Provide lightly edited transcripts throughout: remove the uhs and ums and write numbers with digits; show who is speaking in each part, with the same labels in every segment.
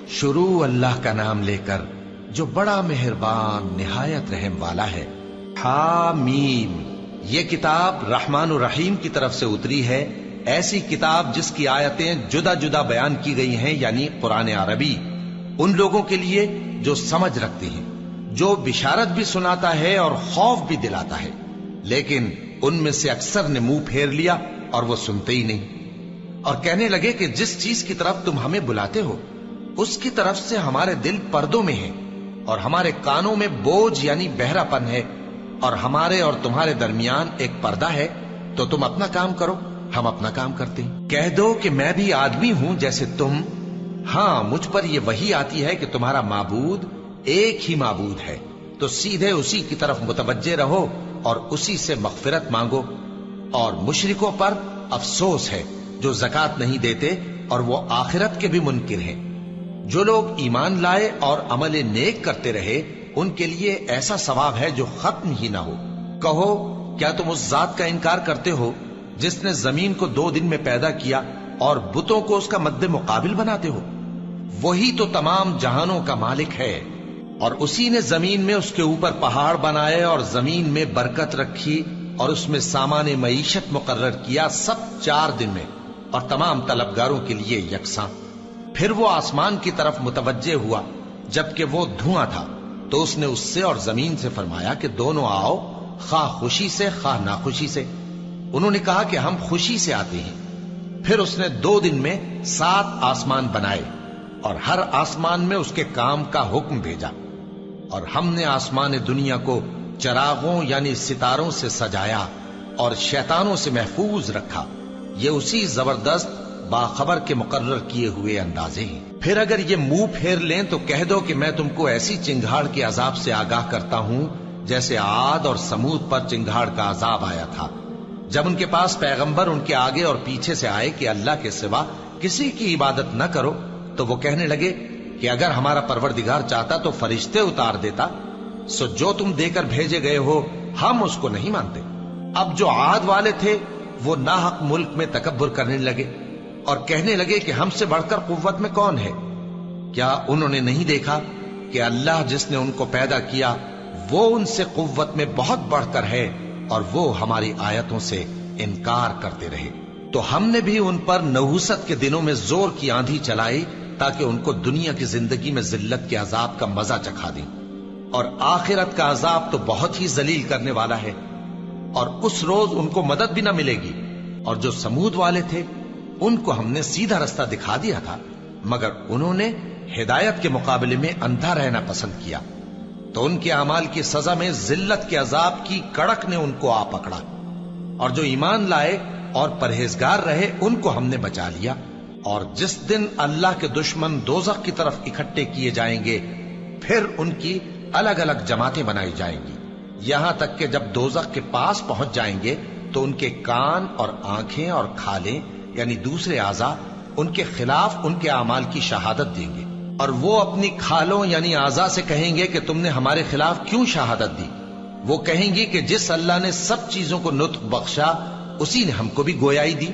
Speaker 1: شروع اللہ کا نام لے کر جو بڑا مہربان نہایت رحم والا ہے۔ حامیم، یہ کتاب رحمان الرحیم کی طرف سے اتری ہے، ایسی کتاب جس کی آیتیں جدا جدا بیان کی گئی ہیں، یعنی قرآن عربی، ان لوگوں کے لیے جو سمجھ رکھتے ہیں، جو بشارت بھی سناتا ہے اور خوف بھی دلاتا ہے۔ لیکن ان میں سے اکثر نے منہ پھیر لیا اور وہ سنتے ہی نہیں، اور کہنے لگے کہ جس چیز کی طرف تم ہمیں بلاتے ہو اس کی طرف سے ہمارے دل پردوں میں ہیں، اور ہمارے کانوں میں بوجھ یعنی بہرا پن ہے، اور ہمارے اور تمہارے درمیان ایک پردہ ہے، تو تم اپنا کام کرو، ہم اپنا کام کرتے ہیں۔ کہہ دو کہ میں بھی آدمی ہوں جیسے تم، ہاں مجھ پر یہ وحی آتی ہے کہ تمہارا معبود ایک ہی معبود ہے، تو سیدھے اسی کی طرف متوجہ رہو اور اسی سے مغفرت مانگو۔ اور مشرکوں پر افسوس ہے جو زکوٰۃ نہیں دیتے اور وہ آخرت کے بھی منکر ہیں۔ جو لوگ ایمان لائے اور عمل نیک کرتے رہے ان کے لیے ایسا ثواب ہے جو ختم ہی نہ ہو۔ کہو کیا تم اس ذات کا انکار کرتے ہو جس نے زمین کو 2 دن میں پیدا کیا اور بتوں کو اس کا مد مقابل بناتے ہو؟ وہی تو تمام جہانوں کا مالک ہے، اور اسی نے زمین میں اس کے اوپر پہاڑ بنائے اور زمین میں برکت رکھی اور اس میں سامان معیشت مقرر کیا، سب 4 دن میں، اور تمام طلبگاروں کے لیے یکساں۔ پھر وہ آسمان کی طرف متوجہ ہوا جبکہ وہ دھواں تھا، تو اس نے اس سے اور زمین سے فرمایا کہ دونوں آؤ، خواہ خوشی سے خواہ ناخوشی سے۔ انہوں نے کہا کہ ہم خوشی سے آتے ہیں۔ پھر اس نے 2 دن میں 7 آسمان بنائے اور ہر آسمان میں اس کے کام کا حکم بھیجا، اور ہم نے آسمان دنیا کو چراغوں یعنی ستاروں سے سجایا اور شیطانوں سے محفوظ رکھا۔ یہ اسی زبردست باخبر کے مقرر کیے ہوئے اندازے ہیں۔ پھر اگر یہ منہ پھیر لیں تو کہہ دو کہ میں تم کو ایسی چنگھاڑ کے عذاب سے آگاہ کرتا ہوں جیسے عاد اور سمود پر چنگھاڑ کا عذاب آیا تھا، جب ان کے پاس پیغمبر ان کے آگے اور پیچھے سے آئے کہ اللہ کے سوا کسی کی عبادت نہ کرو، تو وہ کہنے لگے کہ اگر ہمارا پروردگار چاہتا تو فرشتے اتار دیتا، سو جو تم دے کر بھیجے گئے ہو ہم اس کو نہیں مانتے۔ اب جو عاد والے تھے وہ ناحق ملک میں تکبر کرنے لگے اور کہنے لگے کہ ہم سے بڑھ کر قوت میں کون ہے؟ کیا انہوں نے نہیں دیکھا کہ اللہ جس نے ان کو پیدا کیا وہ ان سے قوت میں بہت بڑھ کر ہے، اور وہ ہماری آیتوں سے انکار کرتے رہے۔ تو ہم نے بھی ان پر نحوست کے دنوں میں زور کی آندھی چلائی تاکہ ان کو دنیا کی زندگی میں ذلت کے عذاب کا مزہ چکھا دیں، اور آخرت کا عذاب تو بہت ہی ذلیل کرنے والا ہے، اور اس روز ان کو مدد بھی نہ ملے گی۔ اور جو سمود والے تھے ان کو ہم نے سیدھا رستہ دکھا دیا تھا، مگر انہوں نے ہدایت کے مقابلے میں اندھا رہنا پسند کیا، تو ان کے اعمال کی سزا میں ذلت کے عذاب کی کڑک نے ان کو آ پکڑا۔ اور جو ایمان لائے اور پرہیزگار رہے ان کو ہم نے بچا لیا۔ اور جس دن اللہ کے دشمن دوزخ کی طرف اکٹھے کیے جائیں گے پھر ان کی الگ الگ جماعتیں بنائی جائیں گی، یہاں تک کہ جب دوزخ کے پاس پہنچ جائیں گے تو ان کے کان اور آنکھیں اور کھالیں یعنی دوسرے اعضاء ان کے خلاف ان کے اعمال کی شہادت دیں گے، اور وہ اپنی کھالوں یعنی اعضاء سے کہیں گے کہ تم نے ہمارے خلاف کیوں شہادت دی؟ وہ کہیں گی کہ جس اللہ نے سب چیزوں کو نطق بخشا اسی نے ہم کو بھی گویائی دی،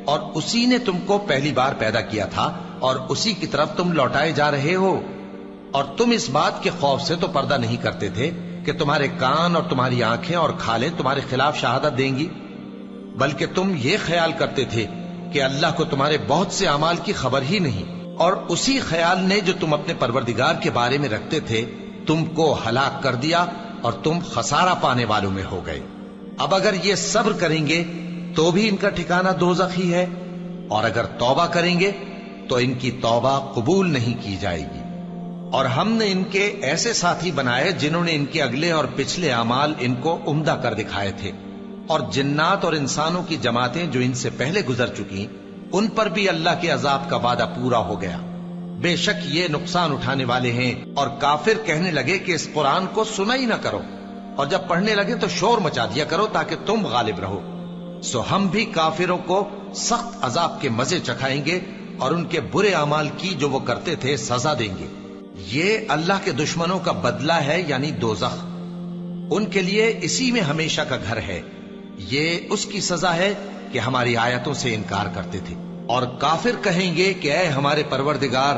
Speaker 1: اور اسی نے تم کو پہلی بار پیدا کیا تھا اور اسی کی طرف تم لوٹائے جا رہے ہو۔ اور تم اس بات کے خوف سے تو پردہ نہیں کرتے تھے کہ تمہارے کان اور تمہاری آنکھیں اور کھالیں تمہارے خلاف شہادت دیں گی، بلکہ تم یہ خیال کرتے تھے کہ اللہ کو تمہارے بہت سے اعمال کی خبر ہی نہیں، اور اسی خیال نے جو تم اپنے پروردگار کے بارے میں رکھتے تھے تم کو ہلاک کر دیا اور تم خسارہ پانے والوں میں ہو گئے۔ اب اگر یہ صبر کریں گے تو بھی ان کا ٹھکانہ دوزخ ہی ہے، اور اگر توبہ کریں گے تو ان کی توبہ قبول نہیں کی جائے گی۔ اور ہم نے ان کے ایسے ساتھی بنائے جنہوں نے ان کے اگلے اور پچھلے اعمال ان کو عمدہ کر دکھائے تھے، اور جنات اور انسانوں کی جماعتیں جو ان سے پہلے گزر چکی ان پر بھی اللہ کے عذاب کا وعدہ پورا ہو گیا۔ بے شک یہ نقصان اٹھانے والے ہیں۔ اور کافر کہنے لگے کہ اس قرآن کو سنا ہی نہ کرو، اور جب پڑھنے لگے تو شور مچا دیا کرو تاکہ تم غالب رہو۔ سو ہم بھی کافروں کو سخت عذاب کے مزے چکھائیں گے اور ان کے برے اعمال کی جو وہ کرتے تھے سزا دیں گے۔ یہ اللہ کے دشمنوں کا بدلہ ہے یعنی دوزخ، ان کے لیے اسی میں ہمیشہ کا گھر ہے۔ یہ اس کی سزا ہے کہ ہماری آیتوں سے انکار کرتے تھے۔ اور کافر کہیں گے کہ اے ہمارے پروردگار،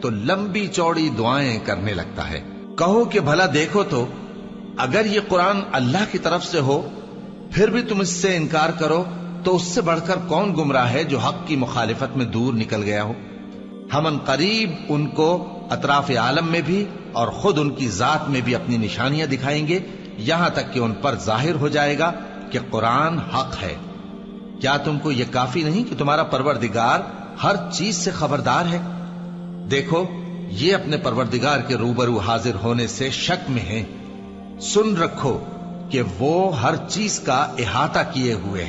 Speaker 1: تو لمبی چوڑی دعائیں کرنے لگتا ہے۔ کہو کہ بھلا دیکھو تو اگر یہ قرآن اللہ کی طرف سے ہو پھر بھی تم اس سے انکار کرو تو اس سے بڑھ کر کون گمراہ ہے جو حق کی مخالفت میں دور نکل گیا ہو۔ ہم ان قریب ان کو اطراف عالم میں بھی اور خود ان کی ذات میں بھی اپنی نشانیاں دکھائیں گے، یہاں تک کہ ان پر ظاہر ہو جائے گا کہ قرآن حق ہے۔ کیا تم کو یہ کافی نہیں کہ تمہارا پروردگار ہر چیز سے خبردار ہے؟ دیکھو یہ اپنے پروردگار کے روبرو حاضر ہونے سے شک میں ہیں۔ سن رکھو کہ وہ ہر چیز کا احاطہ کیے ہوئے ہے۔